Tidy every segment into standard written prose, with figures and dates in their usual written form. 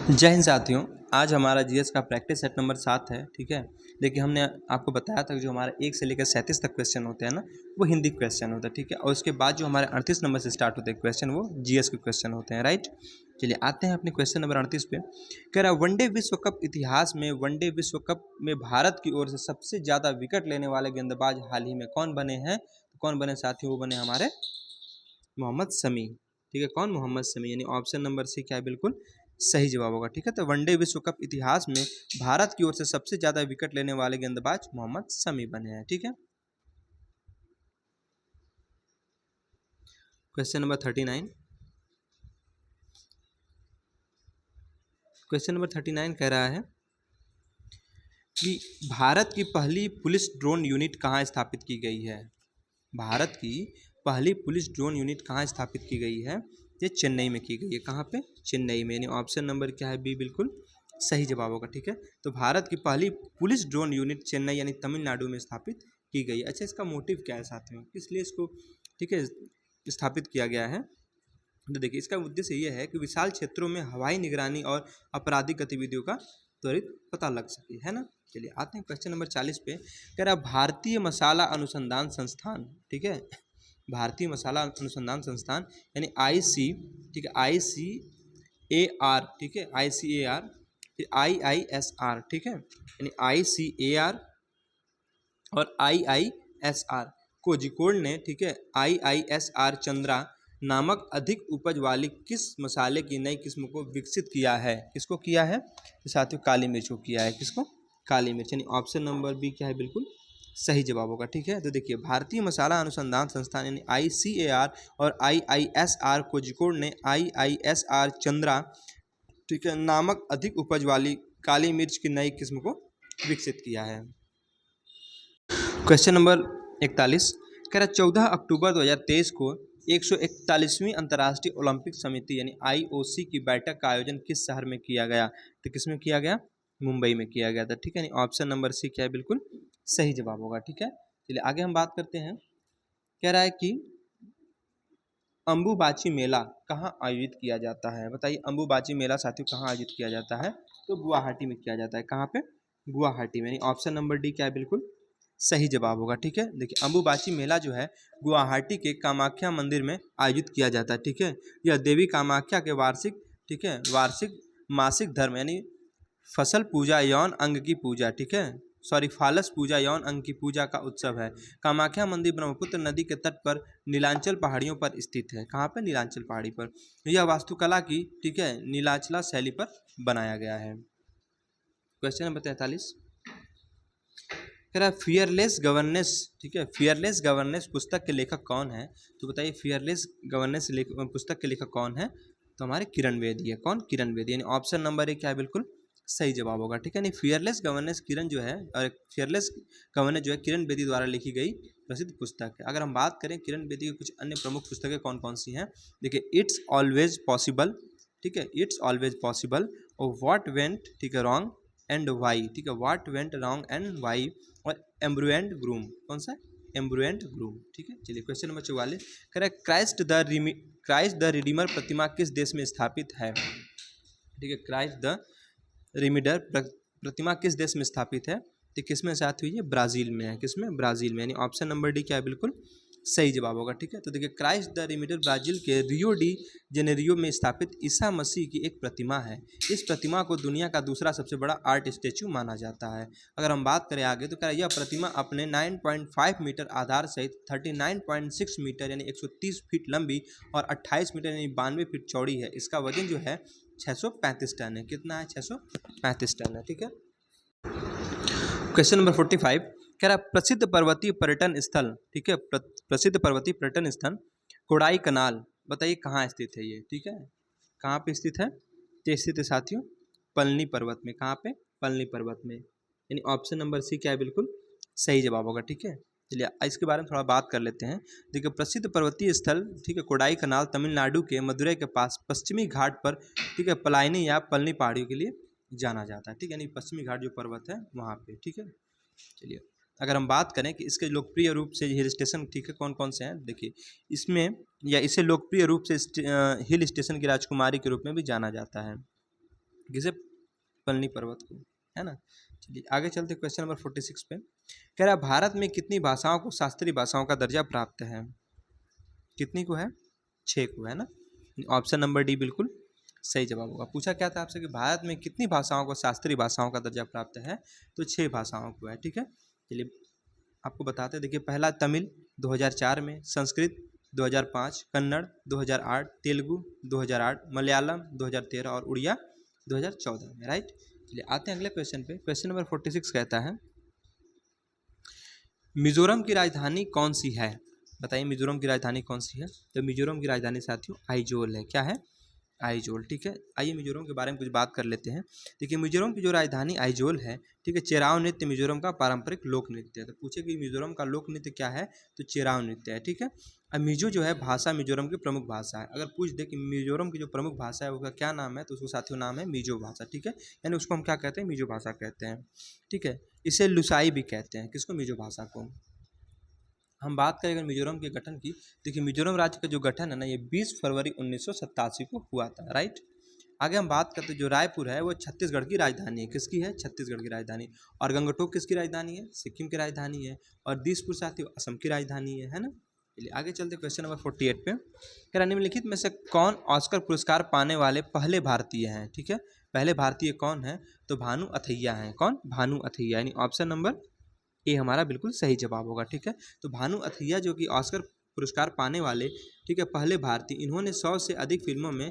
जय हिंद साथियों। आज हमारा जीएस का प्रैक्टिस सेट नंबर 7 है। ठीक है, देखिए हमने आपको बताया था कि जो हमारा 1 से लेकर 37 तक क्वेश्चन होते हैं ना, वो हिंदी क्वेश्चन होता है। ठीक है, और उसके बाद जो हमारे 38 नंबर से स्टार्ट होते हैं क्वेश्चन, वो जीएस के क्वेश्चन होते हैं। राइट, चलिए आते हैं अपने क्वेश्चन नंबर 38 पे। कह रहा वनडे विश्व कप इतिहास में वनडे विश्व कप में भारत की ओर से सबसे ज़्यादा विकेट लेने वाले गेंदबाज हाल ही में कौन बने हैं? तो कौन बने साथियों? वो बने हमारे मोहम्मद शमी। ठीक है, कौन? मोहम्मद शमी, यानी ऑप्शन नंबर सी क्या है? बिल्कुल सही जवाब होगा। ठीक है, तो वनडे विश्व कप इतिहास में भारत की ओर से सबसे ज्यादा विकेट लेने वाले गेंदबाज मोहम्मद शमी बने हैं। ठीक है, क्वेश्चन नंबर 39। क्वेश्चन नंबर 39 कह रहा है कि भारत की पहली पुलिस ड्रोन यूनिट कहाँ स्थापित की गई है? भारत की पहली पुलिस ड्रोन यूनिट कहाँ स्थापित की गई है? ये चेन्नई में की गई है। कहाँ पे? चेन्नई में, यानी ऑप्शन नंबर क्या है? बी बिल्कुल सही जवाब होगा। ठीक है, तो भारत की पहली पुलिस ड्रोन यूनिट चेन्नई यानी तमिलनाडु में स्थापित की गई है। अच्छा, इसका मोटिव क्या है साथियों, किस लिए इसको ठीक है स्थापित किया गया है? तो देखिए, इसका उद्देश्य ये है कि विशाल क्षेत्रों में हवाई निगरानी और आपराधिक गतिविधियों का त्वरित पता लग सके, है ना। चलिए आते हैं क्वेश्चन नंबर 40 पे। कह रहा भारतीय मसाला अनुसंधान संस्थान, ठीक है, भारतीय मसाला अनुसंधान संस्थान यानी आईसी, ठीक है, ICAR, ठीक है, ICAR, फिर IISR, ठीक है, यानी ICAR और IISR कोझिकोड ने, ठीक है, IISR चंद्रा नामक अधिक उपज वाली किस मसाले की नई किस्म को विकसित किया है? किसको किया है साथियों? काली मिर्च को किया है। किसको? काली मिर्च, यानी ऑप्शन नंबर बी क्या है? बिल्कुल सही जवाब होगा। ठीक है, तो देखिए भारतीय मसाला अनुसंधान संस्थान यानी ICAR और IISR कोझिकोड ने IISR चंद्रा, ठीक है, नामक अधिक उपज वाली काली मिर्च की नई किस्म को विकसित किया है। क्वेश्चन नंबर 41 कह रहा 14 अक्टूबर 2023 को 141वीं अंतर्राष्ट्रीय ओलंपिक समिति यानी IOC की बैठक का आयोजन किस शहर में किया गया? तो किस में किया गया? मुंबई में किया गया था। ठीक है, यानी ऑप्शन नंबर सी क्या है? बिल्कुल सही जवाब होगा। ठीक है, चलिए आगे हम बात करते हैं। कह रहा है कि अंबुबाची मेला कहाँ आयोजित किया जाता है? बताइए, अंबुबाची मेला साथियों कहाँ आयोजित किया जाता है? तो गुवाहाटी में किया जाता है। कहाँ पे? गुवाहाटी में, यानी ऑप्शन नंबर डी क्या है? बिल्कुल सही जवाब होगा। ठीक है, देखिए अंबुबाची मेला जो है गुवाहाटी के कामाख्या मंदिर में आयोजित किया जाता है। ठीक है, यह देवी कामाख्या के वार्षिक, ठीक है, वार्षिक मासिक धर्म यानी फसल पूजा यौन अंग की पूजा, ठीक है, सॉरी फालस पूजा यौन अंग की पूजा का उत्सव है। कामाख्या मंदिर ब्रह्मपुत्र नदी के तट पर नीलांचल पहाड़ियों पर स्थित है। कहाँ पर? नीलांचल पहाड़ी पर। यह वास्तुकला की, ठीक है, नीलाचला शैली पर बनाया गया है। क्वेश्चन नंबर 43 कह रहा है फियरलेस गवर्नेंस, ठीक है, फियरलेस गवर्नेंस पुस्तक के लेखक कौन है? तो बताइए फियरलेस गवर्नेंस पुस्तक के लेखक कौन है? तो हमारे किरण बेदी है। कौन? किरण बेदी, यानी ऑप्शन नंबर ए क्या है? बिल्कुल सही जवाब होगा। ठीक है, यानी फियरलेस गवर्नेंस किरण जो है, और फियरलेस गवर्नेंस जो है किरण बेदी द्वारा लिखी गई प्रसिद्ध पुस्तक है। अगर हम बात करें किरण बेदी की कुछ अन्य प्रमुख पुस्तकें कौन कौन सी हैं, देखिए इट्स ऑलवेज पॉसिबल, ठीक है, इट्स ऑलवेज पॉसिबल, और व्हाट वेंट, ठीक है, रॉन्ग एंड वाई, ठीक है, what went wrong and why, और एम्ब्रुएंट ग्रूम। कौन सा? एम्ब्रुएंट ग्रूम। ठीक है, चलिए क्वेश्चन नंबर 44 कह रहा है क्राइस्ट द रिडीमर प्रतिमा किस देश में स्थापित है? ठीक है, क्राइस्ट द रिडीमर प्रतिमा किस देश में स्थापित है? तो किस में साथ हुई है? ब्राज़ील में है। किस में? ब्राज़ील में, यानी ऑप्शन नंबर डी क्या है? बिल्कुल सही जवाब होगा। ठीक है, तो देखिए क्राइस्ट द रिडीमर ब्राज़ील के रियो डी जेनेरियो में स्थापित ईसा मसीह की एक प्रतिमा है। इस प्रतिमा को दुनिया का दूसरा सबसे बड़ा आर्ट स्टैचू माना जाता है। अगर हम बात करें आगे तो क्या यह प्रतिमा अपने 9.5 मीटर आधार सहित 39.6 मीटर यानी 130 फीट लंबी और 28 मीटर यानी 92 फीट चौड़ी है। इसका वजन जो है 635 टन है। कितना है? 635 टन है। ठीक है, क्वेश्चन नंबर 45 कह रहा प्रसिद्ध पर्वतीय पर्यटन स्थल, ठीक है, प्रसिद्ध पर्वतीय पर्यटन स्थल कोडाई कनाल, बताइए कहाँ स्थित है ये? ठीक है, कहाँ पे स्थित है? ये स्थित है साथियों पलनी पर्वत में। कहाँ पे? पलनी पर्वत में, यानी ऑप्शन नंबर सी क्या है? बिल्कुल सही जवाब होगा। ठीक है, चलिए इसके बारे में थोड़ा बात कर लेते हैं। देखिए प्रसिद्ध पर्वतीय स्थल, ठीक है, कोडाई कनाल तमिलनाडु के मदुरई के पास पश्चिमी घाट पर, ठीक है, पलायनी या पलनी पहाड़ियों के लिए जाना जाता है। ठीक है, यानी पश्चिमी घाट जो पर्वत है वहाँ पे। ठीक है, चलिए अगर हम बात करें कि इसके लोकप्रिय रूप से हिल स्टेशन, ठीक है, कौन कौन से हैं, देखिए इसमें या इसे लोकप्रिय रूप से हिल स्टेशन की राजकुमारी के रूप में भी जाना जाता है। किसे? पलनी पर्वत को, है ना। चलिए आगे चलते क्वेश्चन नंबर 46 पे। कह रहा भारत में कितनी भाषाओं को शास्त्रीय भाषाओं का दर्जा प्राप्त है? कितनी को है? 6 को, है ना। ऑप्शन नंबर डी बिल्कुल सही जवाब होगा। पूछा क्या था आपसे कि भारत में कितनी भाषाओं को शास्त्रीय भाषाओं का दर्जा प्राप्त है? तो 6 भाषाओं को है, ठीक है। चलिए आपको बताते हैं, देखिए पहला तमिल 2004 में, संस्कृत 2005, कन्नड़ 2008, तेलुगु 2008, मलयालम 2013 और उड़िया 2014 में, राइट। चलिए आते हैं अगले क्वेश्चन पे। क्वेश्चन नंबर 46 कहता है मिजोरम की राजधानी कौन सी है? बताइए मिजोरम की राजधानी कौन सी है? तो मिजोरम की राजधानी साथियों आइजोल है। क्या है? आइजोल, ठीक है। आइए मिजोरम के बारे में कुछ बात कर लेते हैं। देखिए मिजोरम की जो राजधानी आइजोल है, ठीक है, चेराव नृत्य मिजोरम का पारंपरिक लोक नृत्य है। तो पूछे कि मिजोरम का लोक नृत्य क्या है? तो चेराव नृत्य है, ठीक है। अब मिजो जो है भाषा मिजोरम की प्रमुख भाषा है। अगर पूछ दे कि मिजोरम की जो प्रमुख भाषा है उसका क्या नाम है, तो उसको साथियों नाम है मिजो भाषा, ठीक है। यानी उसको हम क्या कहते हैं? मिजो भाषा कहते हैं, ठीक है। इसे लुसाई भी कहते हैं, किसको? मिजो भाषा को। हम बात करें अगर मिजोरम के गठन की, देखिए मिजोरम राज्य का जो गठन है ना, ये 20 फरवरी 1987 को हुआ था, राइट। आगे हम बात करते हैं जो रायपुर है वो छत्तीसगढ़ की राजधानी है। किसकी है? छत्तीसगढ़ की राजधानी। और गंगटोक किसकी राजधानी है? सिक्किम की राजधानी है। और दिसपुर साथियों असम की राजधानी है ना। चलिए आगे चलते क्वेश्चन नंबर 48 पे। कह रहा निम्नलिखित में से कौन ऑस्कर पुरस्कार पाने वाले पहले भारतीय हैं? ठीक है, पहले भारतीय कौन है? तो भानु अथैया हैं। कौन? भानु अथैया, यानी ऑप्शन नंबर ए हमारा बिल्कुल सही जवाब होगा, ठीक है। तो भानु अथैया जो कि ऑस्कर पुरस्कार पाने वाले, ठीक है, पहले भारतीय, इन्होंने 100 से अधिक फिल्मों में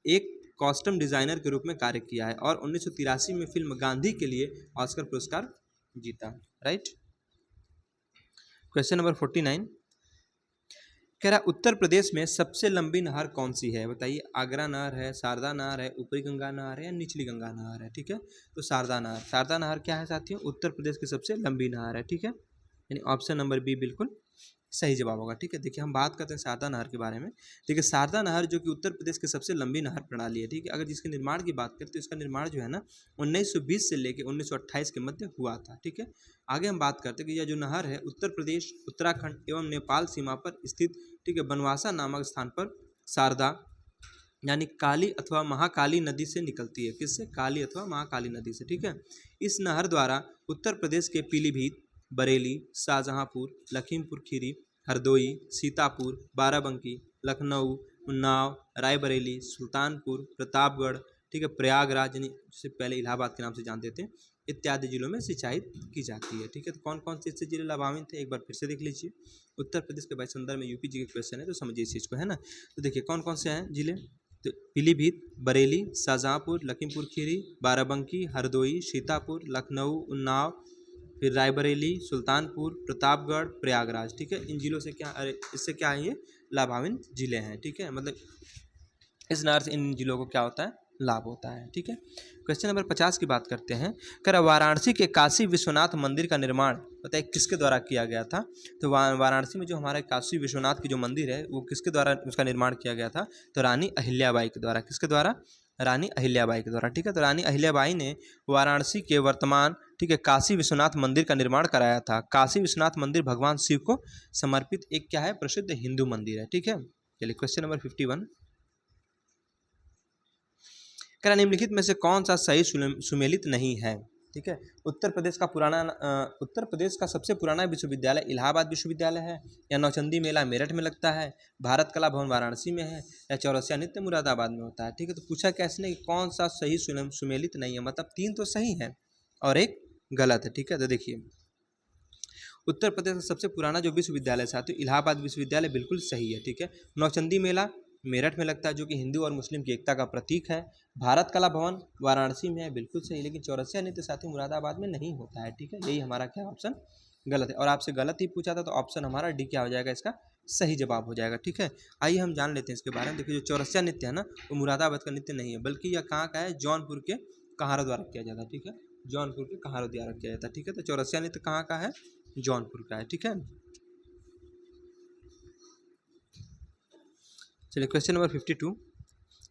एक कॉस्ट्यूम डिजाइनर के रूप में कार्य किया है और 1983 में फिल्म गांधी के लिए ऑस्कर पुरस्कार जीता, राइट। क्वेश्चन नंबर 49 कह रहा उत्तर प्रदेश में सबसे लंबी नहर कौन सी है? बताइए। आगरा नहर है, शारदा नहर है, ऊपरी गंगा नहर है या निचली गंगा नहर है? ठीक है, तो शारदा नहर। शारदा नहर क्या है साथियों? उत्तर प्रदेश की सबसे लंबी नहर है, ठीक है। यानी ऑप्शन नंबर बी बिल्कुल सही जवाब होगा, ठीक है। देखिए हम बात करते हैं शारदा नहर के बारे में। देखिए शारदा नहर जो कि उत्तर प्रदेश की सबसे लंबी नहर प्रणाली है, ठीक है। अगर जिसके निर्माण की बात करें तो इसका निर्माण जो है ना 1920 से लेकर 1928 के मध्य हुआ था, ठीक है। आगे हम बात करते हैं कि यह जो नहर है उत्तर प्रदेश, उत्तराखंड एवं नेपाल सीमा पर स्थित, ठीक है, बनवासा नामक स्थान पर शारदा यानी काली अथवा महाकाली नदी से निकलती है। किससे? काली अथवा महाकाली नदी से, ठीक है। इस नहर द्वारा उत्तर प्रदेश के पीलीभीत, बरेली, शाहजहांपुर, लखीमपुर खीरी, हरदोई, सीतापुर, बाराबंकी, लखनऊ, उन्नाव, रायबरेली, सुल्तानपुर, प्रतापगढ़, ठीक है, प्रयागराज यानी जिसे पहले इलाहाबाद के नाम से जानते थे, इत्यादि जिलों में सिंचाई की जाती है, ठीक है। तो कौन कौन से इससे जिले लाभान्वित थे एक बार फिर से देख लीजिए। उत्तर प्रदेश के भाई संदर्भ में यूपी जी के क्वेश्चन है तो समझिए इस चीज़ को, है ना। तो देखिए कौन कौन से हैं जिले, तो पीलीभीत, बरेली, शाहजहांपुर, लखीमपुर खीरी, बाराबंकी, हरदोई, सीतापुर, लखनऊ, उन्नाव, फिर रायबरेली, सुल्तानपुर, प्रतापगढ़, प्रयागराज, ठीक है। इन जिलों से क्या, अरे इससे क्या है, ये लाभान्वित जिले हैं, ठीक है। मतलब इस नहर से इन जिलों को क्या होता है? लाभ होता है, ठीक है। क्वेश्चन नंबर 50 की बात करते हैं। कर वाराणसी के काशी विश्वनाथ मंदिर का निर्माण बताइए किसके द्वारा किया गया था? तो वाराणसी में जो हमारे काशी विश्वनाथ की जो मंदिर है वो किसके द्वारा उसका निर्माण किया गया था? तो रानी अहिल्याबाई के द्वारा। किसके द्वारा? रानी अहिल्याबाई के द्वारा, ठीक है। तो रानी अहिल्याबाई ने वाराणसी के वर्तमान, ठीक है, काशी विश्वनाथ मंदिर का निर्माण कराया था। काशी विश्वनाथ मंदिर भगवान शिव को समर्पित एक क्या है? प्रसिद्ध हिंदू मंदिर है, ठीक है। चलिए क्वेश्चन नंबर 51 कह निम्नलिखित में से कौन सा सही सुमेलित नहीं है? ठीक है। उत्तर प्रदेश का सबसे पुराना विश्वविद्यालय इलाहाबाद विश्वविद्यालय है, या नौचंदी मेला मेरठ में लगता है, भारत कला भवन वाराणसी में है, या चौरसिया नृत्य मुरादाबाद में होता है, ठीक है। तो पूछा क्या इसने कि कौन सा सही सुमेलित नहीं है, मतलब 3 तो सही है और 1 गलत है, ठीक है। तो देखिए उत्तर प्रदेश का सबसे पुराना जो विश्वविद्यालय साथियों इलाहाबाद विश्वविद्यालय बिल्कुल सही है, ठीक है। नौचंदी मेला मेरठ में लगता है जो कि हिंदू और मुस्लिम की एकता का प्रतीक है। भारत कला भवन वाराणसी में है, बिल्कुल सही। लेकिन चौरसिया नृत्य साथियों मुरादाबाद में नहीं होता है, ठीक है। यही हमारा क्या ऑप्शन गलत है। और आपसे गलत ही पूछा था तो ऑप्शन हमारा डी क्या हो जाएगा? इसका सही जवाब हो जाएगा, ठीक है। आइए हम जान लेते हैं इसके बारे में। देखिए जो चौरसिया नृत्य है ना वो मुरादाबाद का नृत्य नहीं है, बल्कि यह कहाँ का है? जौनपुर के कहारों द्वारा किया जाता है, ठीक है। जौनपुर के कहारों द्वारा किया जाता है, ठीक है। तो चौरसिया नृत्य कहाँ का है? जौनपुर का है, ठीक है। चलिए क्वेश्चन नंबर 52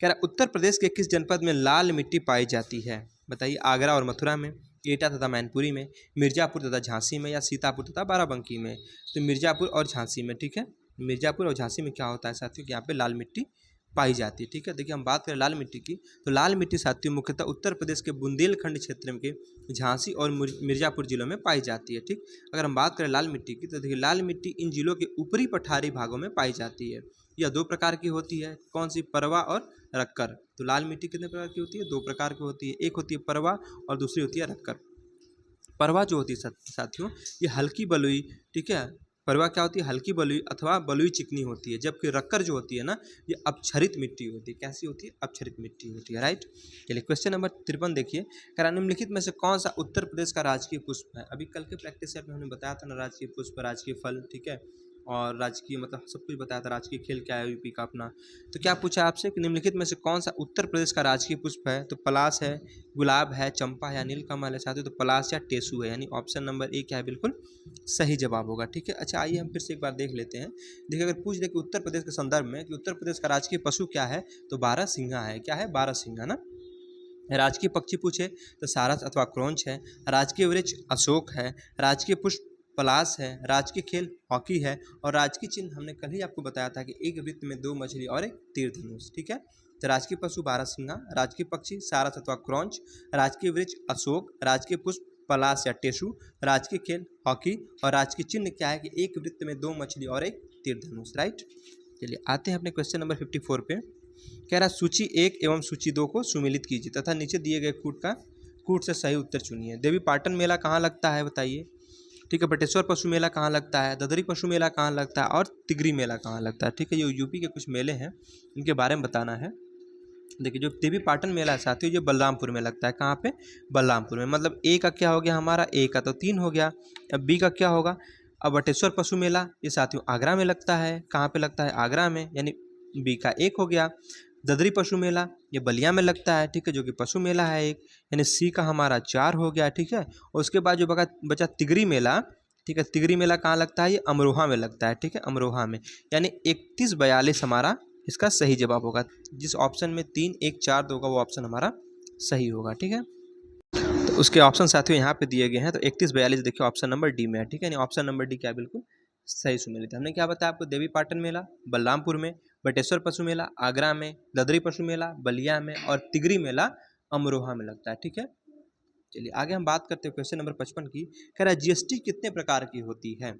कह रहा उत्तर प्रदेश के किस जनपद में लाल मिट्टी पाई जाती है? बताइए। आगरा और मथुरा में, एटा तथा मैनपुरी में, मिर्जापुर तथा झांसी में, या सीतापुर तथा बाराबंकी में? तो मिर्जापुर और झांसी में, ठीक है। मिर्जापुर और झांसी में क्या होता है साथियों कि यहाँ पे लाल मिट्टी पाई जाती है। ठीक है, देखिए हम बात करें लाल मिट्टी की, तो लाल मिट्टी साथियों मुख्यतः उत्तर प्रदेश के बुंदेलखंड क्षेत्र के झांसी और मिर्जापुर जिलों में पाई जाती है। ठीक, अगर हम बात करें लाल मिट्टी की, तो देखिए लाल मिट्टी इन जिलों के ऊपरी पठारी भागों में पाई जाती है। यह दो प्रकार की होती है, कौन सी, परवा और रक्कर। तो लाल मिट्टी कितने प्रकार की होती है, दो प्रकार की होती है, एक होती है परवा और दूसरी होती है रक्कर। परवा जो होती है साथियों, ये हल्की बलुई, ठीक है, परवा क्या होती है, हल्की बलुई अथवा बलुई चिकनी होती है, जबकि रक्कर जो होती है ना, ये अपक्षरित मिट्टी होती है। कैसी होती है, अपक्षरित मिट्टी होती है। राइट, चलिए क्वेश्चन नंबर 53 देखिए, निम्नलिखित में से कौन सा उत्तर प्रदेश का राजकीय पुष्प है। अभी कल के प्रैक्टिस सेट में हमने बताया था ना, राजकीय पुष्प, राजकीय फल, ठीक है, और राजकीय मतलब सब कुछ बताया था, राजकीय खेल क्या है यूपी का अपना। तो क्या पूछा आपसे कि निम्नलिखित में से कौन सा उत्तर प्रदेश का राजकीय पुष्प है, तो पलाश है, गुलाब है, चंपा है या नीलकमल है साथियों, तो पलाश या टेसू है, यानी ऑप्शन नंबर ए क्या है, बिल्कुल सही जवाब होगा। ठीक है, अच्छा आइए हम फिर से एक बार देख लेते हैं। देखिए अगर पूछ दे कि उत्तर प्रदेश के संदर्भ में कि उत्तर प्रदेश का राजकीय पशु क्या है, तो बारहसिंघा है। क्या है, बारहसिंघा ना। राजकीय पक्षी पूछे तो सारस अथवा क्रोंच है। राजकीय वृक्ष अशोक है। राजकीय पुष्प पलाश है। राजकीय खेल हॉकी है। और राजकीय चिन्ह हमने कल ही आपको बताया था कि एक वृत्त में दो मछली और एक तीर धनुष। ठीक है, तो राजकीय पशु बारहसिंघा, राजकीय पक्षी सारस अथवा क्रोंच, राजकीय वृक्ष अशोक, राजकीय पुष्प पलाश या टेसू, राजकीय खेल हॉकी और राजकीय चिन्ह क्या है कि एक वृत्त में दो मछली और एक तीर धनुष। राइट, चलिए आते हैं अपने क्वेश्चन नंबर 54 पे। कह रहा सूची 1 एवं सूची 2 को सुमेलित कीजिए तथा नीचे दिए गए कूट से सही उत्तर चुनिए। देवी पाटन मेला कहाँ लगता है बताइए। ठीक है, बटेश्वर पशु मेला कहाँ लगता है, ददरी पशु मेला कहाँ लगता है और तिगरी मेला कहाँ लगता है। ठीक है, ये यूपी के कुछ मेले हैं, इनके बारे में बताना है। देखिए जो देवी पाटन मेला है साथियों, ये बलरामपुर में लगता है। कहाँ पे, बलरामपुर में। मतलब ए का क्या हो गया हमारा, ए का तो 3 हो गया। अब बी का क्या होगा, अब बटेश्वर पशु मेला ये साथियों आगरा में लगता है। कहाँ पे लगता है, आगरा में, यानी बी का 1 हो गया। ददरी पशु मेला ये बलिया में लगता है। ठीक है, जो कि पशु मेला है एक, यानी सी का हमारा 4 हो गया। ठीक है, और उसके बाद जो बचा तिगरी मेला। ठीक है, तिगरी मेला कहाँ लगता है, ये अमरोहा में लगता है। ठीक है, अमरोहा में, यानी 3142 हमारा इसका सही जवाब होगा। जिस ऑप्शन में 3, 1, 4, 2 का वो ऑप्शन हमारा सही होगा। ठीक है, तो उसके ऑप्शन साथियों यहाँ पे दिए गए हैं। तो 3142 देखिए ऑप्शन नंबर डी में है। ठीक है, यानी ऑप्शन नंबर डी क्या बिल्कुल सही सुमेलित है। हमने क्या बताया आपको, देवी पाटन मेला बलरामपुर में, बटेश्वर पशु मेला आगरा में, ददरी पशु मेला बलिया में और तिगरी मेला अमरोहा में लगता है। ठीक है, चलिए आगे हम बात करते हैं क्वेश्चन नंबर 55 की। कह रहा है जीएसटी कितने प्रकार की होती है,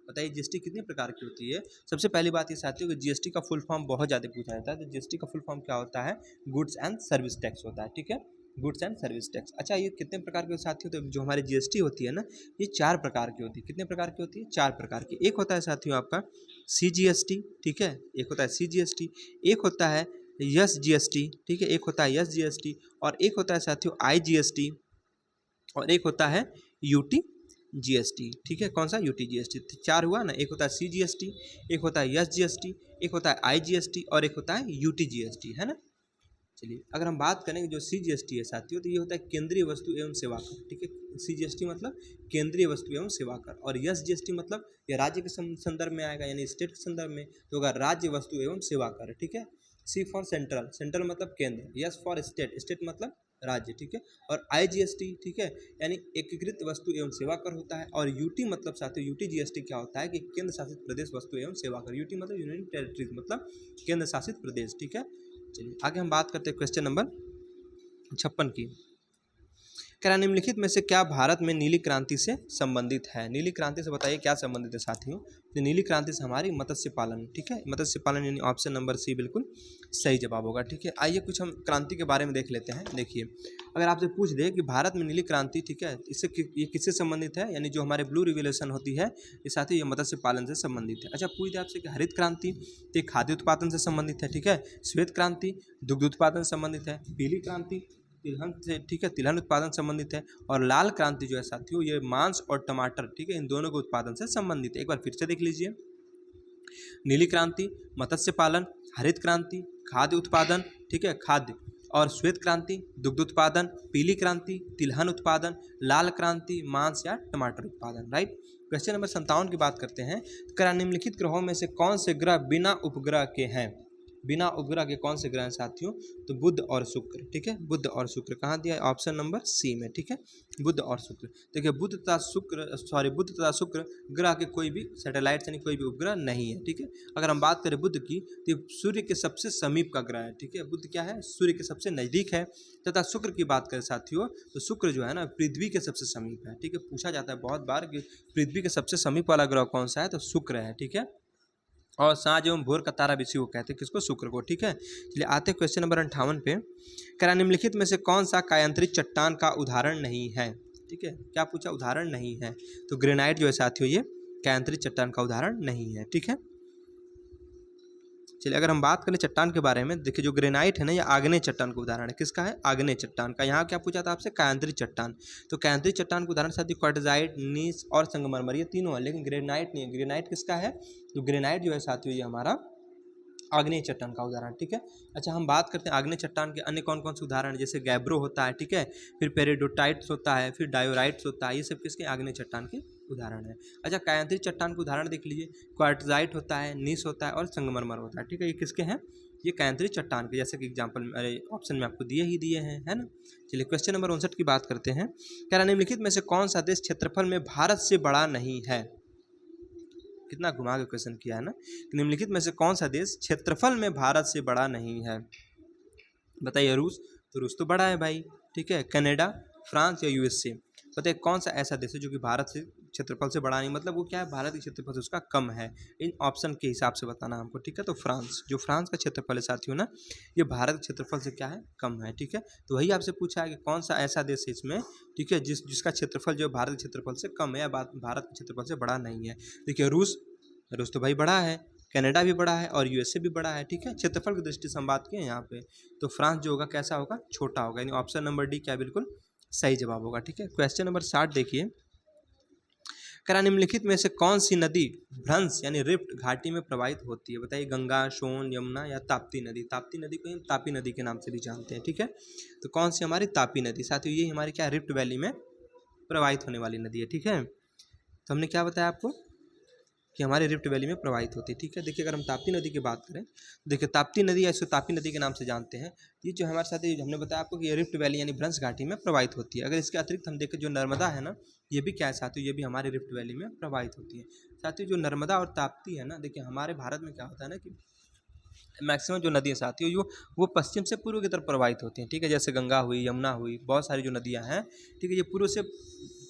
बताइए जीएसटी कितने प्रकार की होती है। सबसे पहली बात ये साथियों कि जीएसटी का फुल फॉर्म बहुत ज़्यादा पूछा जाता है। तो जीएसटी का फुल फॉर्म क्या होता है, गुड्स एंड सर्विस टैक्स होता है। ठीक है, गुड्स एंड सर्विस टैक्स। अच्छा ये कितने प्रकार के साथियों, तो जो हमारी जीएसटी होती है ना, ये 4 प्रकार की होती है। कितने प्रकार की होती है, 4 प्रकार की। एक होता है साथियों आपका CGST, ठीक है, एक होता है CGST, एक होता है SGST, ठीक है, एक होता है SGST और एक होता है साथियों IGST और एक होता है UTGST। ठीक है, कौन सा, UTGST। 4 हुआ ना, एक होता है CGST, एक होता है SGST, एक होता है IGST और एक होता है UTGST, है ना। चलिए अगर हम बात करें जो CGST है साथियों, तो ये होता है केंद्रीय वस्तु एवं सेवा कर। ठीक है, CGST मतलब केंद्रीय वस्तु एवं सेवा कर और SGST मतलब ये राज्य के संदर्भ में आएगा, यानी स्टेट के संदर्भ में तो होगा राज्य वस्तु एवं सेवा कर। ठीक है, C फॉर सेंट्रल, सेंट्रल मतलब केंद्र, S फॉर स्टेट, स्टेट मतलब राज्य। ठीक है, और IGST, ठीक है, यानी एकीकृत वस्तु एवं सेवा कर होता है। और UT मतलब साथियों UTGST क्या होता है कि केंद्र शासित प्रदेश वस्तु एवं सेवा कर। UT मतलब यूनियन टेरिटरीज मतलब केंद्र शासित प्रदेश। ठीक है, चलिए आगे हम बात करते हैं क्वेश्चन नंबर 56 की। कह रहा निम्नलिखित में से क्या भारत में नीली क्रांति से संबंधित है। नीली क्रांति से बताइए क्या संबंधित है साथियों। तो नीली क्रांति से हमारी मत्स्य पालन। ठीक है, मत्स्य पालन यानी ऑप्शन नंबर सी बिल्कुल सही जवाब होगा। ठीक है, आइए कुछ हम क्रांति के बारे में देख लेते हैं। देखिए अगर आपसे पूछ दे कि भारत में नीली क्रांति, ठीक है, इससे ये किससे संबंधित है, यानी जो हमारे ब्लू रिवोल्यूशन होती है ये साथ ही ये मत्स्य पालन से संबंधित है। अच्छा पूछ दे आपसे कि हरित क्रांति तो खाद्य उत्पादन से संबंधित है। ठीक है, श्वेत क्रांति दुग्ध उत्पादन से संबंधित है। पीली क्रांति तिलहन से, ठीक है, तिलहन उत्पादन संबंधित है। और लाल क्रांति जो है साथियों ये मांस और टमाटर, ठीक है, इन दोनों के उत्पादन से संबंधित है। एक बार फिर से देख लीजिए, नीली क्रांति मत्स्य पालन, हरित क्रांति खाद्य उत्पादन, ठीक है, खाद्य, और श्वेत क्रांति दुग्ध उत्पादन, पीली क्रांति तिलहन उत्पादन, लाल क्रांति मांस या टमाटर उत्पादन। राइट, क्वेश्चन नंबर 57 की बात करते हैं। निम्नलिखित ग्रहों में से कौन से ग्रह बिना उपग्रह के हैं। बिना उपग्रह के कौन से ग्रह हैं साथियों? तो बुध और शुक्र, ठीक है, बुध और शुक्र कहाँ दिया है? ऑप्शन नंबर सी में, ठीक है, बुध और शुक्र। देखिए बुध तथा शुक्र ग्रह के कोई भी सैटेलाइट यानी कोई भी उपग्रह नहीं है, ठीक है। अगर हम बात करें बुध की तो सूर्य के सबसे समीप का ग्रह है, ठीक है, बुध क्या है? सूर्य के सबसे नजदीक है। तथा शुक्र की बात करें साथियों तो शुक्र जो है ना पृथ्वी के सबसे समीप है, ठीक है। पूछा जाता है बहुत बार कि पृथ्वी के सबसे समीप वाला ग्रह कौन सा है? तो शुक्र है, ठीक है। और सांझ एवं भोर का तारा भी इसी को कहते हैं, किसको? शुक्र को, ठीक है। चलिए आते हैं क्वेश्चन नंबर 58 पे। कह निम्नलिखित में से कौन सा कायांतरित चट्टान का उदाहरण नहीं है? ठीक है, क्या पूछा? उदाहरण नहीं है। तो ग्रेनाइट जो है साथियों ये कायांतरित चट्टान का उदाहरण नहीं है, ठीक है। चलिए अगर हम बात करें चट्टान के बारे में, देखिए जो ग्रेनाइट है ना, ये आग्नेय चट्टान का उदाहरण है। किसका है? आग्नेय चट्टान का। यहाँ क्या पूछा था आपसे? कायांतरित चट्टान। तो कायांतरित चट्टान का उदाहरण साथी क्वार्टजाइट, नीस और संगमरमर, ये तीनों है, लेकिन ग्रेनाइट नहीं है। ग्रेनाइट किसका है? तो ग्रेनाइट जो है साथियों ये हमारा आग्नेय चट्टान का उदाहरण, ठीक है। अच्छा हम बात करते हैं आग्नेय चट्टान के अन्य कौन कौन से उदाहरण, जैसे गैब्रो होता है, ठीक है, फिर पेरिडोटाइट्स होता है, फिर डायोराइट्स होता है, ये सब किसके? आग्नेय चट्टान के उदाहरण है। अच्छा कायांतरित चट्टान के उदाहरण देख लीजिए, क्वार्टजाइट होता है, नीस होता है और संगमरमर होता है, ठीक है। ये किसके हैं? ये कायांतरित चट्टान के, जैसे कि एग्जाम्पल ऑप्शन में आपको दिए हैं, है ना। चलिए क्वेश्चन नंबर 59 की बात करते हैं। क्या निम्नलिखित में से कौन सा देश क्षेत्रफल में भारत से बड़ा नहीं है? कितना घुमा के क्वेश्चन किया है ना। निम्नलिखित में से कौन सा देश क्षेत्रफल में भारत से बड़ा नहीं है? बताइए। रूस, तो रूस तो बड़ा है भाई, ठीक है। कनाडा, फ्रांस या यूएसए? बताइए कौन सा ऐसा देश है जो कि भारत से क्षेत्रफल से बड़ा नहीं, मतलब वो क्या है? भारत के क्षेत्रफल से उसका कम है। इन ऑप्शन के हिसाब से बताना हमको, ठीक है। तो फ्रांस, जो फ्रांस का क्षेत्रफल है साथियों ना, ये भारत के क्षेत्रफल से क्या है? कम है, ठीक है। तो वही आपसे पूछा है कि कौन सा ऐसा देश है इसमें, ठीक है, जिसका क्षेत्रफल जो भारत के क्षेत्रफल से कम है या भारत के क्षेत्रफल से बड़ा नहीं है। देखिए रूस तो भाई बड़ा है, कनाडा भी बड़ा है और यूएसए भी बड़ा है, ठीक है। क्षेत्रफल की दृष्टि से हम बात किए यहाँ पे, तो फ्रांस जो होगा कैसा होगा? छोटा होगा, यानी ऑप्शन नंबर डी क्या बिल्कुल सही जवाब होगा, ठीक है। क्वेश्चन नंबर 60 देखिए। करा निम्नलिखित में से कौन सी नदी भ्रंश यानी रिफ्ट घाटी में प्रवाहित होती है? बताइए। गंगा, सोन, यमुना या ताप्ती नदी? ताप्ती नदी को हम तापी नदी के नाम से भी जानते हैं, ठीक है। तो कौन सी हमारी? तापी नदी। साथियों ये हमारी क्या? रिफ्ट वैली में प्रवाहित होने वाली नदी है, ठीक है। तो हमने क्या बताया आपको कि हमारे रिफ्ट वैली में प्रवाहित होती है, ठीक है। देखिए अगर हम ताप्ती नदी की बात करें, देखिए ताप्ती नदी या इसको तापी नदी के नाम से जानते हैं। ये जो हमारे साथ हमने बताया आपको कि ये रिफ्ट वैली यानी भ्रंश घाटी में प्रवाहित होती है। अगर इसके अतिरिक्त हम देखें जो नर्मदा है ना, ये भी क्या है साथियों? ये भी हमारे रिफ्ट वैली में प्रवाहित होती है। साथियों जो नर्मदा और ताप्ती है ना, देखिए हमारे भारत में क्या होता है ना कि मैक्सिमम जो नदियाँ साथियों वो पश्चिम से पूर्व की तरफ प्रवाहित होती हैं, ठीक है। जैसे गंगा हुई, यमुना हुई, बहुत सारी जो नदियाँ हैं, ठीक है, ये पूर्व से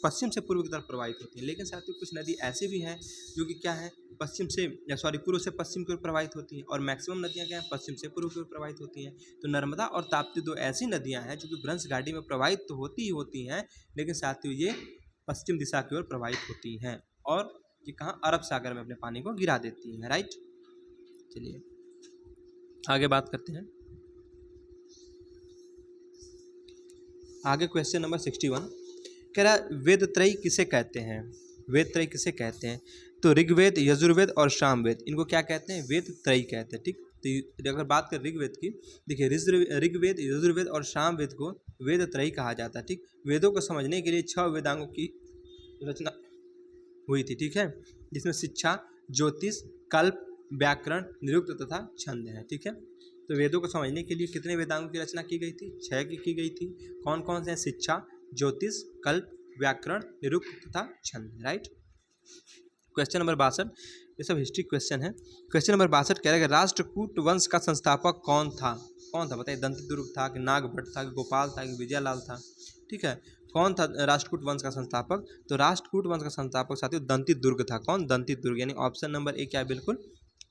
पश्चिम से पूर्व की तरफ प्रवाहित होती हैं। लेकिन साथियों कुछ नदी ऐसी भी हैं जो कि क्या है? पूर्व से पश्चिम की ओर प्रवाहित होती हैं, और मैक्सिमम नदियाँ क्या हैं? पश्चिम से पूर्व की ओर प्रवाहित होती हैं। तो नर्मदा और ताप्ती दो ऐसी नदियाँ हैं जो कि भ्रंश घाटी में प्रवाहित तो होती ही होती हैं, लेकिन साथियों ये पश्चिम दिशा की ओर प्रवाहित होती हैं, और ये कहाँ? अरब सागर में अपने पानी को गिरा देती हैं, राइट। चलिए आगे बात करते हैं। आगे क्वेश्चन नंबर 61 कह रहा है वेद त्रयी किसे कहते हैं? वेद त्रयी किसे कहते हैं? तो ऋग्वेद, यजुर्वेद और सामवेद, इनको क्या कहते हैं? वेद त्रयी कहते हैं, ठीक। तो अगर बात करें ऋग्वेद की, देखिए ऋग्वेद, यजुर्वेद और सामवेद को वेद त्रयी कहा जाता है, ठीक। वेदों को समझने के लिए 6 वेदांगों की रचना हुई थी, ठीक है, जिसमें शिक्षा, ज्योतिष, कल्प, व्याकरण, निरुक्त तथा छंद है, ठीक है। तो वेदों को समझने के लिए कितने वेदांगों की रचना की गई थी? 6 की गई थी। कौन कौन से हैं? शिक्षा, ज्योतिष, कल्प, व्याकरण, निरुक्त तथा छंद, राइट। क्वेश्चन नंबर 62, ये सब हिस्ट्री क्वेश्चन है। क्वेश्चन नंबर 62 कह रहा है कि राष्ट्रकूट वंश का संस्थापक कौन था? कौन था बताइए। दंतिदुर्ग था कि नागभट्ट था कि गोपाल था कि विजयलाल था, ठीक है। कौन था राष्ट्रकूट वंश का संस्थापक? तो राष्ट्रकूट वंश का संस्थापक साथियों दंतिदुर्ग था। कौन? दंतिदुर्ग, यानी ऑप्शन नंबर ए क्या बिल्कुल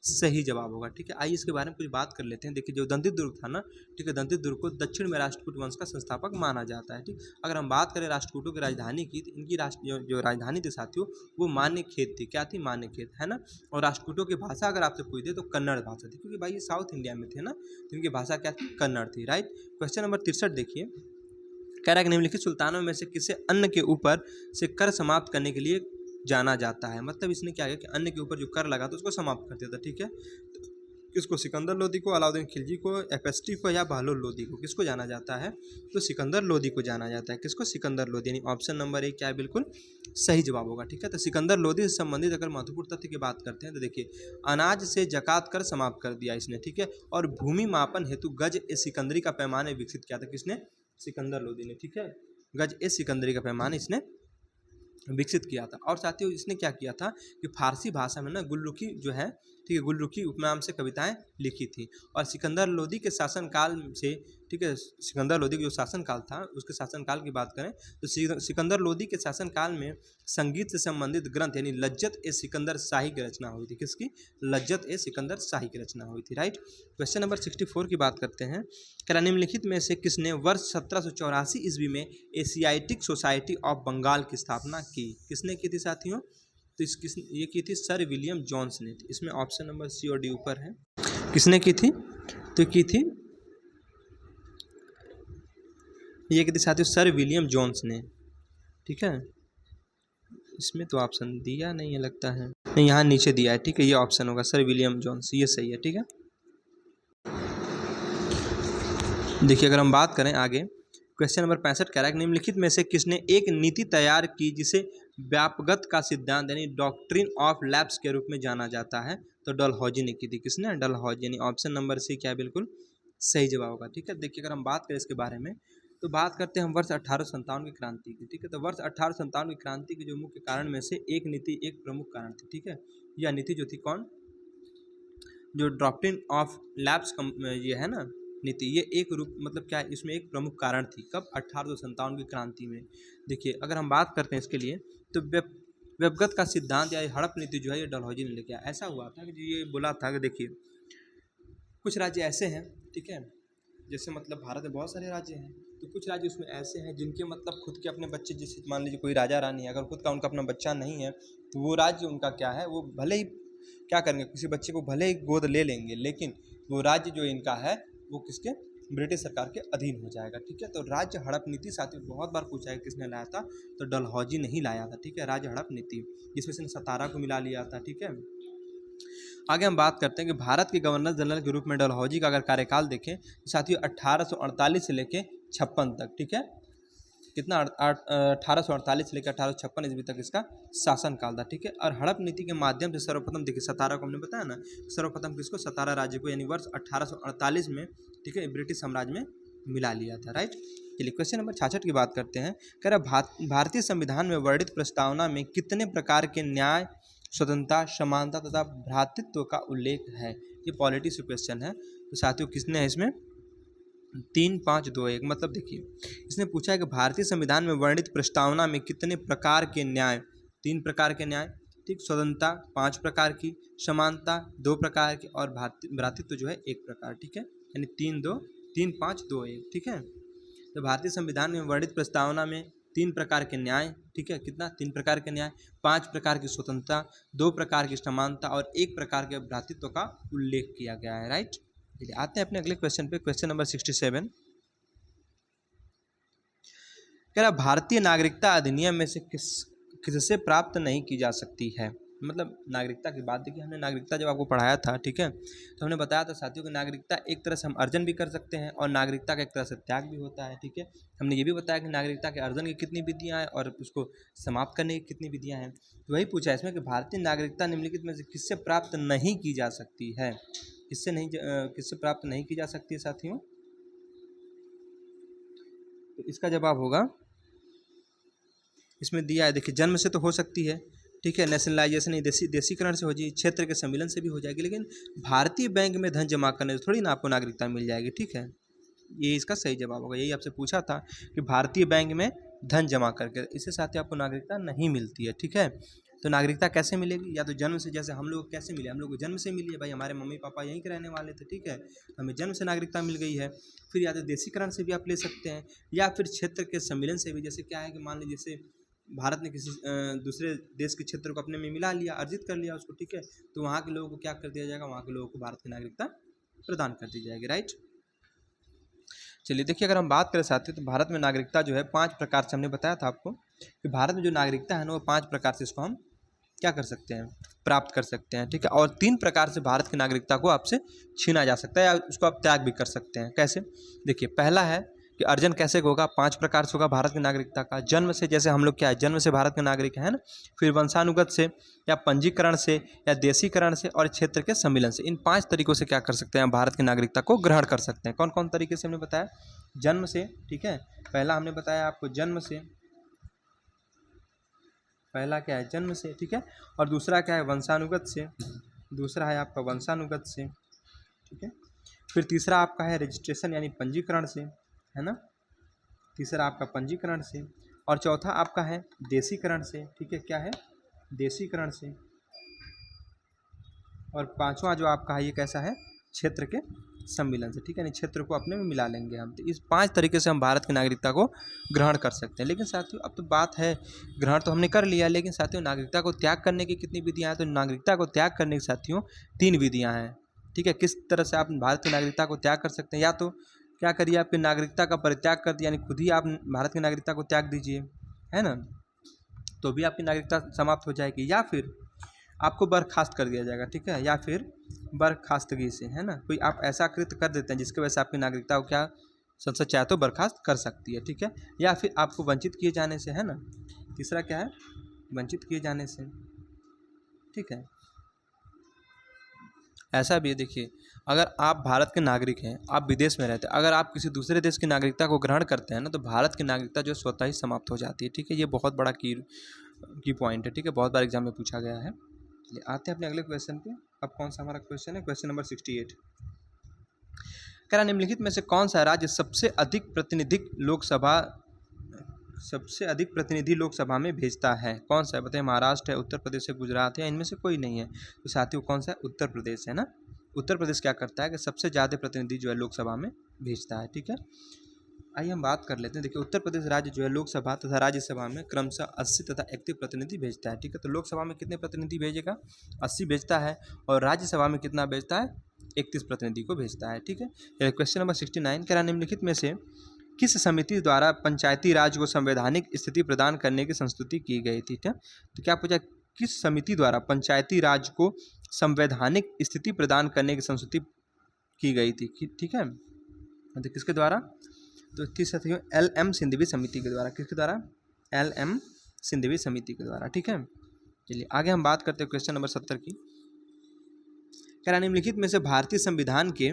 सही जवाब होगा, ठीक है। आइए इसके बारे में कुछ बात कर लेते हैं। देखिए जो दंतिदुर्ग था ना, ठीक है, दंतिदुर्ग को दक्षिण में राष्ट्रकूट वंश का संस्थापक माना जाता है, ठीक। अगर हम बात करें राष्ट्रकूटों की राजधानी की, तो इनकी जो राजधानी थी साथियों वो मान्यखेत थी। क्या थी? मान्यखेत, है ना। और राष्ट्रकूटों की भाषा अगर आपसे पूछते तो कन्नड़ भाषा थी, क्योंकि भाई ये साउथ इंडिया में थे ना, तो इनकी भाषा क्या थी? कन्नड़ थी, राइट। क्वेश्चन नंबर 63 देखिए। कह रहा है कि निम्नलिखित सुल्तानों में से किसे अन्न के ऊपर से कर समाप्त करने के लिए जाना जाता है? मतलब इसने क्या किया कि अन्न के ऊपर जो कर लगा था उसको समाप्त कर दिया था, ठीक है। किसको? सिकंदर लोदी को, अलाउद्दीन खिलजी को, एफएसटी को या बहलोल लोदी को? किसको जाना जाता है? तो सिकंदर लोदी को जाना जाता है। किसको? सिकंदर लोदी, यानी ऑप्शन नंबर ए क्या है? बिल्कुल सही जवाब होगा। ठीक है, तो सिकंदर लोदी से संबंधित अगर महत्वपूर्ण तथ्य की बात करते हैं तो देखिए, अनाज से जकात कर समाप्त कर दिया इसने। ठीक है, और भूमि मापन हेतु गज ए सिकंदरी का पैमाने विकसित किया था। किसने? सिकंदर लोदी ने। ठीक है, गज ए सिकंदरी का पैमाने इसने विकसित किया था। और साथियों इसने क्या किया था कि फारसी भाषा में ना गुलरुखी जो है, ठीक है, गुलरुखी उपनाम से कविताएं लिखी थी। और सिकंदर लोदी के शासनकाल से, ठीक है, सिकंदर लोदी का जो शासनकाल था उसके शासनकाल की बात करें तो सिकंदर लोदी के शासनकाल में संगीत से संबंधित ग्रंथ यानी लज्जत ए सिकंदर शाही की रचना हुई थी। किसकी? लज्जत ए सिकंदर शाही की रचना हुई थी। राइट। क्वेश्चन नंबर 64 की बात करते हैं। क्या निम्नलिखित में से किसने वर्ष 1784 ईस्वी में एशियाटिक सोसाइटी ऑफ बंगाल की स्थापना की? किसने की थी साथियों? तो ये की थी सर विलियम जोन्स ने। इसमें ऑप्शन नंबर सी और डी ऊपर है। किसने की थी? तो की थी, ये की थी साथियों सर विलियम जोन्स ने। ठीक है, इसमें तो ऑप्शन दिया नहीं है लगता है, नहीं यहाँ नीचे दिया है। ठीक है, ये ऑप्शन होगा सर विलियम जोन्स, ये सही है। ठीक है, देखिए अगर हम बात करें आगे, क्वेश्चन नंबर 65 कह रहा है निम्नलिखित में से किसने एक नीति तैयार की जिसे व्यापगत का सिद्धांत यानी डॉक्ट्रिन ऑफ लैप्स के रूप में जाना जाता है? तो डलहौजी ने की थी। किसने? डलहौजी, यानी ऑप्शन नंबर सी क्या है? बिल्कुल सही जवाब होगा। ठीक है, देखिए अगर हम बात करें इसके बारे में तो बात करते हैं हम वर्ष 1857 की क्रांति की। ठीक है, तो वर्ष 1857 की क्रांति के जो मुख्य कारण में से एक नीति एक प्रमुख कारण थी। ठीक है, यह नीति जो थी कौन? जो डॉक्ट्रिन ऑफ लैप्स ये है ना नीति, ये एक रूप मतलब क्या है, इसमें एक प्रमुख कारण थी। कब? 1857 की क्रांति में। देखिए अगर हम बात करते हैं इसके लिए तो व्यवगत का सिद्धांत या हड़प नीति जो है ये डलहौजी ने लेके आया। ऐसा हुआ था कि ये बोला था कि देखिए कुछ राज्य ऐसे हैं, ठीक है, जैसे मतलब भारत में बहुत सारे राज्य हैं, तो कुछ राज्य उसमें ऐसे हैं जिनके मतलब खुद के अपने बच्चे, जैसे मान लीजिए कोई राजा रानी है, अगर खुद का उनका अपना बच्चा नहीं है तो वो राज्य उनका क्या है, वो भले ही क्या करेंगे, किसी बच्चे को भले ही गोद ले लेंगे, लेकिन वो राज्य जो इनका है वो किसके? ब्रिटिश सरकार के अधीन हो जाएगा। ठीक है, तो राज्य हड़प नीति साथियों बहुत बार पूछा है किसने लाया था, तो डलहौजी ने ही लाया था। ठीक है, राज्य हड़प नीति, जिसमें से सतारा को मिला लिया था। ठीक है, आगे हम बात करते हैं कि भारत के गवर्नर जनरल के रूप में डलहौजी का अगर कार्यकाल देखें तो साथियों 1848 से लेके 56 तक। ठीक है, कितना? 1848 से लेकर 1856 ईस्वी तक इसका शासनकाल था। ठीक है, और हड़प नीति के माध्यम से सर्वप्रथम देखिए सतारा को हमने बताया ना, सर्वप्रथम किसको? सतारा राज्य को, यानी वर्ष 1848 में, ठीक है, ब्रिटिश साम्राज्य में मिला लिया था। राइट। चलिए क्वेश्चन नंबर 66 की बात करते हैं। कह रहा भारतीय संविधान में वर्णित प्रस्तावना में कितने प्रकार के न्याय, स्वतंत्रता, समानता तथा भ्रातृत्व का उल्लेख है? ये पॉलिटी से क्वेश्चन है। तो साथियों किसने है इसमें? 3, 5, 2, 1। मतलब देखिए इसने पूछा है कि भारतीय संविधान में वर्णित प्रस्तावना में कितने प्रकार के न्याय? 3 प्रकार के न्याय, ठीक, स्वतंत्रता 5 प्रकार की, समानता 2 प्रकार की और भ्रातृत्व जो है 1 प्रकार। ठीक है, यानी 3, 5, 2, 1। ठीक है, तो भारतीय संविधान में वर्णित प्रस्तावना में 3 प्रकार के न्याय, ठीक है, कितना? 3 प्रकार के न्याय, 5 प्रकार की स्वतंत्रता, 2 प्रकार की समानता और 1 प्रकार के भ्रातृत्व का उल्लेख किया गया है। राइट। चलिए आते हैं अपने अगले क्वेश्चन पे, क्वेश्चन नंबर 67। कह रहा भारतीय नागरिकता अधिनियम में से किससे प्राप्त नहीं की जा सकती है? मतलब नागरिकता की बात देखिए, हमने नागरिकता जब आपको पढ़ाया था, ठीक है, तो हमने बताया था साथियों कि नागरिकता एक तरह से हम अर्जन भी कर सकते हैं और नागरिकता का एक तरह से त्याग भी होता है। ठीक है, हमने ये भी बताया कि नागरिकता के अर्जन की कितनी विधियाँ हैं और उसको समाप्त करने की कितनी विधियाँ हैं। तो वही पूछा है इसमें कि भारतीय नागरिकता निम्नलिखित में से किससे प्राप्त नहीं की जा सकती है? किससे प्राप्त नहीं की जा सकती है साथियों? तो इसका जवाब होगा, इसमें दिया है देखिए, जन्म से तो हो सकती है, ठीक है, नेशनलाइजेशन देशीकरण से हो जाएगी, क्षेत्र के सम्मिलन से भी हो जाएगी, लेकिन भारतीय बैंक में धन जमा करने से थोड़ी ना आपको नागरिकता मिल जाएगी। ठीक है, ये इसका सही जवाब होगा। यही आपसे पूछा था कि भारतीय बैंक में धन जमा करके, इससे साथ ही आपको नागरिकता नहीं मिलती है। ठीक है, तो नागरिकता कैसे मिलेगी? या तो जन्म से, जैसे हम लोग कैसे मिले, हम लोग को जन्म से मिली है भाई, हमारे मम्मी पापा यहीं के रहने वाले थे, ठीक है, हमें जन्म से नागरिकता मिल गई है। फिर या तो देशीकरण से भी आप ले सकते हैं या फिर क्षेत्र के सम्मिलन से भी। जैसे क्या है कि मान लीजिए जैसे भारत ने किसी दूसरे देश के क्षेत्र को अपने में मिला लिया, अर्जित कर लिया उसको, ठीक है, तो वहाँ के लोगों को क्या कर दिया जाएगा? वहाँ के लोगों को भारत की नागरिकता प्रदान कर दी जाएगी। राइट। चलिए देखिए अगर हम बात करें साथियों तो भारत में नागरिकता जो है 5 प्रकार से, हमने बताया था आपको कि भारत में जो नागरिकता है ना वो 5 प्रकार से इसको हम क्या कर सकते हैं, प्राप्त कर सकते हैं, ठीक है। और 3 प्रकार से भारत की नागरिकता को आपसे छीना जा सकता है या उसको आप त्याग भी कर सकते हैं। कैसे, देखिए पहला है कि अर्जन कैसे होगा, 5 प्रकार से होगा भारत की नागरिकता का। जन्म से, जैसे हम लोग क्या है, जन्म से भारत के नागरिक है ना। फिर वंशानुगत से, या पंजीकरण से, या देशीकरण से, और क्षेत्र के सम्मिलन से। इन 5 तरीकों से क्या कर सकते हैं, भारत की नागरिकता को ग्रहण कर सकते हैं। कौन कौन तरीके से हमने बताया, जन्म से, ठीक है, पहला हमने बताया आपको जन्म से, पहला क्या है जन्म से, ठीक है। और दूसरा क्या है वंशानुगत से, दूसरा है आपका वंशानुगत से, ठीक है। फिर तीसरा आपका है रजिस्ट्रेशन यानी पंजीकरण से, है ना, तीसरा आपका पंजीकरण से। और चौथा आपका है देशीकरण से, ठीक है, क्या है देशीकरण से। और पांचवा जो आपका है ये कैसा है, क्षेत्र के सम्मिलन से, ठीक है, यानी क्षेत्र को अपने में मिला लेंगे हम। तो इस 5 तरीके से हम भारत की नागरिकता को ग्रहण कर सकते हैं। लेकिन साथियों अब तो बात है, ग्रहण तो हमने कर लिया, लेकिन साथियों नागरिकता को त्याग करने की कितनी विधियां हैं, तो नागरिकता को त्याग करने की साथियों 3 विधियां हैं, ठीक है। किस तरह से आप भारत की नागरिकता को त्याग कर सकते हैं, या तो क्या करिए आपकी नागरिकता का परित्याग कर दिया, यानी खुद ही आप भारत की नागरिकता को त्याग दीजिए, है ना, तो भी आपकी नागरिकता समाप्त हो जाएगी, या फिर आपको बर्खास्त कर दिया जाएगा, ठीक है, या फिर बर्खास्तगी से, है ना, कोई आप ऐसा कृत्य कर देते हैं जिसकी वजह से आपकी नागरिकता को क्या संसद चाहे तो बर्खास्त कर सकती है, ठीक है। या फिर आपको वंचित किए जाने से, है ना, तीसरा क्या है वंचित किए जाने से, ठीक है। ऐसा भी है, देखिए अगर आप भारत के नागरिक हैं, आप विदेश में रहते हैं, अगर आप किसी दूसरे देश की नागरिकता को ग्रहण करते हैं ना, तो भारत की नागरिकता जो स्वतः ही समाप्त हो जाती है, ठीक है। ये बहुत बड़ा की पॉइंट है, ठीक है, बहुत बार एग्जाम में पूछा गया है। चलिए आते हैं अपने अगले क्वेश्चन पे। अब कौन सा हमारा क्वेश्चन है, क्वेश्चन नंबर 68। कह रहा निम्नलिखित में से कौन सा राज्य सबसे अधिक प्रतिनिधि लोकसभा में भेजता है, कौन सा है बताइए। महाराष्ट्र है, उत्तर प्रदेश है, गुजरात है, इनमें से कोई नहीं है। तो साथियों कौन सा है, उत्तर प्रदेश है ना। उत्तर प्रदेश क्या करता है कि सबसे ज़्यादा प्रतिनिधि जो है लोकसभा में भेजता है, ठीक है। आइए हम बात कर लेते हैं। देखिए उत्तर प्रदेश राज्य जो है लोकसभा तथा राज्यसभा में क्रमशः 80 तथा 31 प्रतिनिधि भेजता है, ठीक है। तो लोकसभा में कितने प्रतिनिधि भेजेगा, 80 भेजता है, और राज्यसभा में कितना भेजता है, 31 प्रतिनिधि को भेजता है, ठीक है। क्वेश्चन नंबर 69 कह रहा निम्नलिखित में से किस समिति द्वारा पंचायती राज को संवैधानिक स्थिति प्रदान करने की संस्तुति की गई थी, ठीक है। तो क्या पूछा, किस समिति द्वारा पंचायती राज को संवैधानिक स्थिति प्रदान करने की संस्तुति की गई थी, ठीक है। तो किसके द्वारा, तो किस साथियों LM सिंधवी समिति के द्वारा, किसके द्वारा, LM सिंधवी समिति के द्वारा, ठीक है। चलिए आगे हम बात करते हैं क्वेश्चन नंबर 70 की। कह रहा निम्नलिखित में से भारतीय संविधान के,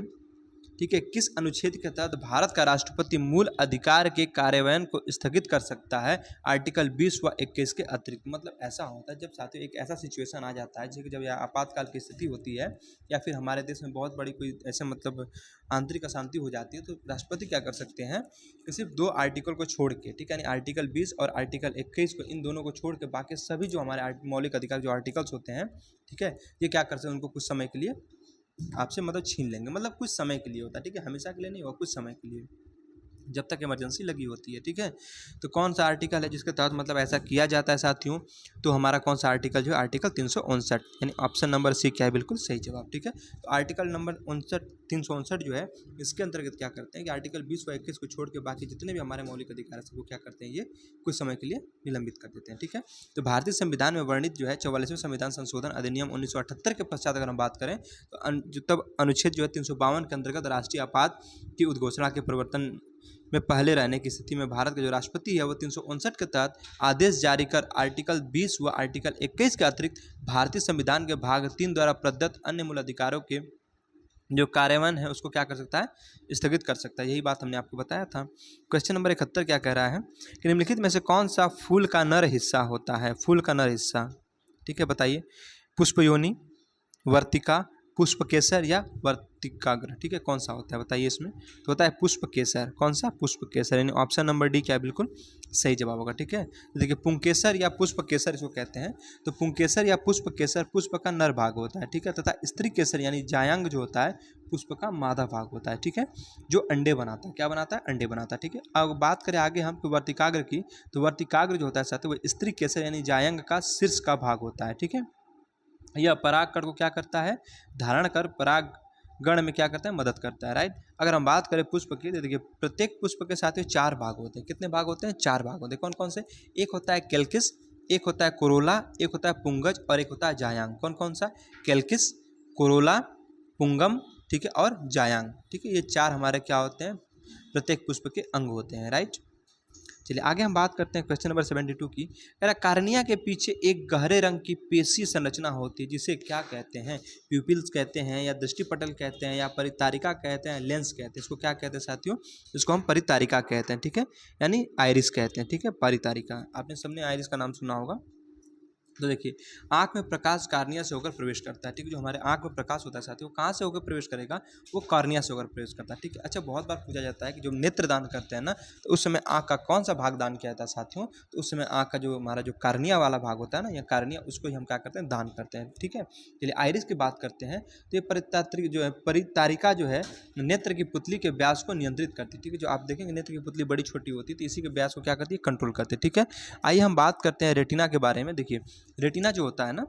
ठीक है, किस अनुच्छेद के तहत भारत का राष्ट्रपति मूल अधिकार के कार्यान्वयन को स्थगित कर सकता है, आर्टिकल 20 व 21 के अतिरिक्त। मतलब ऐसा होता है जब साथियों एक ऐसा सिचुएशन आ जाता है जब यह आपातकाल की स्थिति होती है, या फिर हमारे देश में बहुत बड़ी कोई ऐसे मतलब आंतरिक अशांति हो जाती है, तो राष्ट्रपति क्या कर सकते हैं कि सिर्फ 2 आर्टिकल को छोड़ के, ठीक है, यानी आर्टिकल 20 और आर्टिकल 21 को, इन दोनों को छोड़ के बाकी सभी जो हमारे मौलिक अधिकार जो आर्टिकल्स होते हैं, ठीक है, ये क्या कर सकते हैं, उनको कुछ समय के लिए आपसे मतलब छीन लेंगे। मतलब कुछ समय के लिए होता है, ठीक है, हमेशा के लिए नहीं होगा, कुछ समय के लिए, जब तक इमरजेंसी लगी होती है, ठीक है। तो कौन सा आर्टिकल है जिसके तहत मतलब ऐसा किया जाता है साथियों, तो हमारा कौन सा आर्टिकल जो है आर्टिकल 359, यानी ऑप्शन नंबर सी क्या है, बिल्कुल सही जवाब, ठीक है। तो आर्टिकल नंबर 359 जो है इसके अंतर्गत क्या करते हैं कि आर्टिकल 20 व 21 को छोड़ के बाकी जितने भी हमारे मौलिक अधिकार है वो क्या करते हैं, ये कुछ समय के लिए निलंबित कर देते हैं, ठीक है। तो भारतीय संविधान में वर्णित जो है 44वें संविधान संशोधन अधिनियम 1978 के पश्चात अगर हम बात करें तो तब अनुच्छेद जो है 352 के अंतर्गत राष्ट्रीय आपात की उद्घोषणा के प्रवर्तन में पहले रहने की स्थिति में भारत के जो राष्ट्रपति है वो 359 के तहत आदेश जारी कर आर्टिकल 20 व आर्टिकल 21 के अतिरिक्त भारतीय संविधान के भाग 3 द्वारा प्रदत्त अन्य मूल अधिकारों के जो कार्यान्वयन है उसको क्या कर सकता है, स्थगित कर सकता है। यही बात हमने आपको बताया था। क्वेश्चन नंबर 71 क्या कह रहा है कि निम्नलिखित में से कौन सा फूल का नर हिस्सा होता है, फूल का नर हिस्सा, ठीक है, बताइए। पुष्पयोनि, वर्तिका, पुष्पकेसर या वर्तिकाग्र, ठीक है, कौन सा होता है बताइए इसमें। तो होता है पुष्पकेसर, कौन सा, पुष्पकेसर, यानी ऑप्शन नंबर डी क्या है, बिल्कुल सही जवाब होगा, ठीक है। तो देखिए पुंकेसर या पुष्पकेसर इसको कहते हैं। तो पुंकेसर या पुष्पकेसर पुष्प का नर भाग होता है, ठीक है, तथा स्त्री केसर यानी जायांग जो होता है पुष्प का मादा भाग होता है, ठीक है, जो अंडे बनाता है, क्या बनाता है, अंडे बनाता है, ठीक है। अब बात करें आगे हम वर्तिकाग्र की, तो वर्तिकाग्र जो होता है साथ वो स्त्री केसर यानी जायांग का शीर्ष का भाग होता है, ठीक है। यह परागकण को क्या करता है, धारण कर परागण में क्या करता है, मदद करता है, राइट। अगर हम बात करें पुष्प की तो देखिए प्रत्येक पुष्प के साथ 4 भाग होते हैं। कितने भाग होते हैं, 4 भाग होते हैं। कौन कौन से, एक होता है कैल्किस, एक होता है कोरोला, एक होता है पुंगज और एक होता है जायांग। कौन कौन सा? कैल्किस, कोरोला, पुंगम, ठीक है, और जायांग, ठीक है। ये चार हमारे क्या होते हैं? प्रत्येक पुष्प के अंग होते हैं, राइट। चलिए आगे हम बात करते हैं क्वेश्चन नंबर 72 की। कह रहा कार्निया के पीछे एक गहरे रंग की पेशी संरचना होती है जिसे क्या कहते हैं? प्यूपिल्स कहते हैं, या दृष्टिपटल कहते हैं, या परितारिका कहते हैं, लेंस कहते हैं। इसको क्या कहते हैं साथियों? इसको हम परितारिका कहते हैं, ठीक है, यानी आइरिस कहते हैं, ठीक है, परितारिका। आपने सबने आइरिस का नाम सुना होगा। तो देखिए आँख में प्रकाश कार्निया से होकर प्रवेश करता है, ठीक है। जो हमारे आँख में प्रकाश होता है साथियों, कहाँ से होकर प्रवेश करेगा? वो कार्निया से होकर प्रवेश करता है, ठीक है। अच्छा, बहुत बार पूछा जाता है कि जो नेत्र दान करते हैं ना, तो उस समय आँख का कौन सा भाग दान किया जाता है साथियों? तो उस समय आँख का जो हमारा जो कार्निया वाला भाग होता है ना, या कार्निया, उसको ही हम क्या करते हैं? दान करते हैं, ठीक है। चलिए आइरिस की बात करते हैं। तो ये परितात्रिक जो है, परितारिका जो है, नेत्र की पुतली के व्यास को नियंत्रित करती है, ठीक है। जो आप देखेंगे नेत्र की पुतली बड़ी छोटी होती है, तो इसी के व्यास को क्या करती है? कंट्रोल करती है, ठीक है। आइए हम बात करते हैं रेटिना के बारे में। देखिए रेटिना जो होता है ना,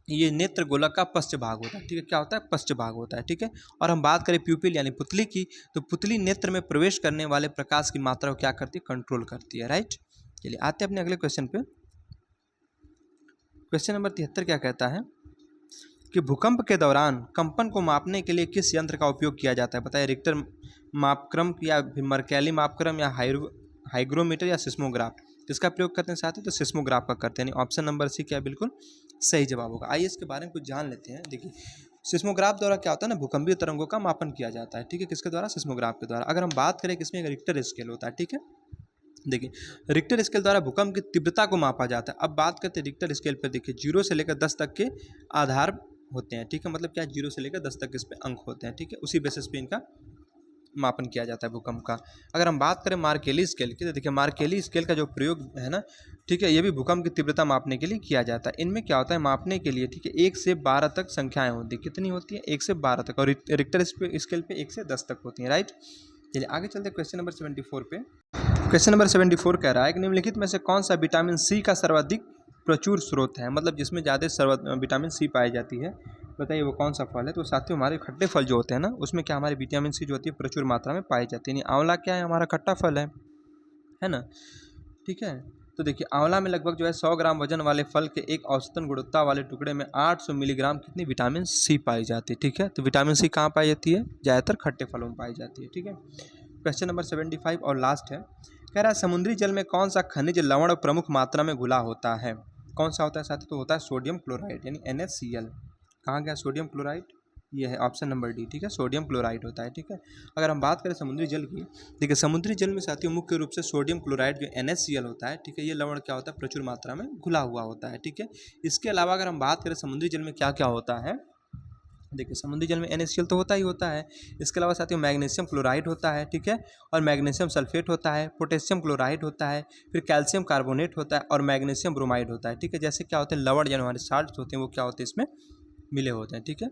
ये नेत्र गोलक का पश्च भाग होता है, ठीक है। क्या होता है? पश्च भाग होता है, ठीक है। और हम बात करें प्यूपिल यानी पुतली की, तो पुतली नेत्र में प्रवेश करने वाले प्रकाश की मात्रा को क्या करती है? कंट्रोल करती है, राइट। चलिए आते हैं अपने अगले क्वेश्चन पे। क्वेश्चन नंबर 73 क्या कहता है कि भूकंप के दौरान कंपन को मापने के लिए किस यंत्र का उपयोग किया जाता है? बताइए, रिक्टर मापक्रम या फिर मर्कैली मापक्रम या हाइग्रोमीटर या सिस्मोग्राफ? किसका प्रयोग करते हैं साथियों? तो सिस्मोग्राफ का करते हैं। ऑप्शन नंबर सी क्या बिल्कुल सही जवाब होगा। आइए इसके बारे में कुछ जान लेते हैं। देखिए सिस्मोग्राफ द्वारा क्या होता है ना, भूकंपीय तरंगों का मापन किया जाता है, ठीक है। किसके द्वारा? सिस्मोग्राफ के द्वारा। अगर हम बात करें किसमें, रिक्टर स्केल होता है, ठीक है। देखिए रिक्टर स्केल द्वारा भूकंप की तीव्रता को मापा जाता है। अब बात करते हैं रिक्टर स्केल पर। देखिए 0 से लेकर 10 तक के आधार होते हैं, ठीक है। मतलब क्या? 0 से लेकर 10 तक इस पे अंक होते हैं, ठीक है। उसी बेसिस पे इनका मापन किया जाता है भूकंप का। अगर हम बात करें मार्केली स्केल की, तो देखिए मार्केली स्केल का जो प्रयोग है ना, ठीक है, ये भी भूकंप की तीव्रता मापने के लिए किया जाता है। इनमें क्या होता है? मापने के लिए, ठीक है, 1 से 12 तक संख्याएं होती है। कितनी होती है? 1 से 12 तक। और रिक्टर स्केल पे 1 से 10 तक होती हैं, राइट। चलिए आगे चलते हैं क्वेश्चन नंबर 74 पे। क्वेश्चन नंबर 74 कह रहा है कि निम्नलिखित में से कौन सा विटामिन सी का सर्वाधिक प्रचुर स्रोत है? मतलब जिसमें ज़्यादा विटामिन सी पाई जाती है, बताइए वो कौन सा फल है? तो साथियों हमारे खट्टे फल जो होते हैं ना, उसमें क्या हमारी विटामिन सी जो होती है प्रचुर मात्रा में पाई जाती है। आंवला क्या है? हमारा खट्टा फल है ना, ठीक है। तो देखिए आंवला में लगभग जो है 100 ग्राम वजन वाले फल के एक औसतन गुणवत्ता वाले टुकड़े में 800 मिलीग्राम कितनी विटामिन सी पाई जाती है, ठीक है। तो विटामिन सी कहाँ पाई जाती है? ज़्यादातर खट्टे फलों में पाई जाती है, ठीक है। क्वेश्चन नंबर 75 और लास्ट है। कह रहा है समुद्री जल में कौन सा खनिज लवण प्रमुख मात्रा में घुला होता है? कौन सा होता है साथी? तो होता है सोडियम क्लोराइड यानी NaCl। कहाँ गया सोडियम क्लोराइड? ये है ऑप्शन नंबर डी, ठीक है, सोडियम क्लोराइड होता है, ठीक है। अगर हम बात करें समुद्री जल की, देखिए समुद्री जल में साथियों मुख्य रूप से सोडियम क्लोराइड जो NaCl होता है, ठीक है, ये लवण क्या होता है? प्रचुर मात्रा में घुला हुआ होता है, ठीक है। इसके अलावा अगर हम बात करें समुद्री जल में क्या क्या होता है, देखिए समुद्री जल में NaCl तो होता ही होता है। इसके अलावा साथियों मैग्नीशियम क्लोराइड होता है, ठीक है, और मैग्नीशियम सल्फेट होता है, पोटेशियम क्लोराइड होता है, फिर कैल्शियम कार्बोनेट होता है और मैग्नीशियम ब्रोमाइड होता है, ठीक है। जैसे क्या होते हैं? लवण यानी हमारे साल्ट होते हैं, वो क्या होते हैं? इसमें मिले होते हैं, ठीक है।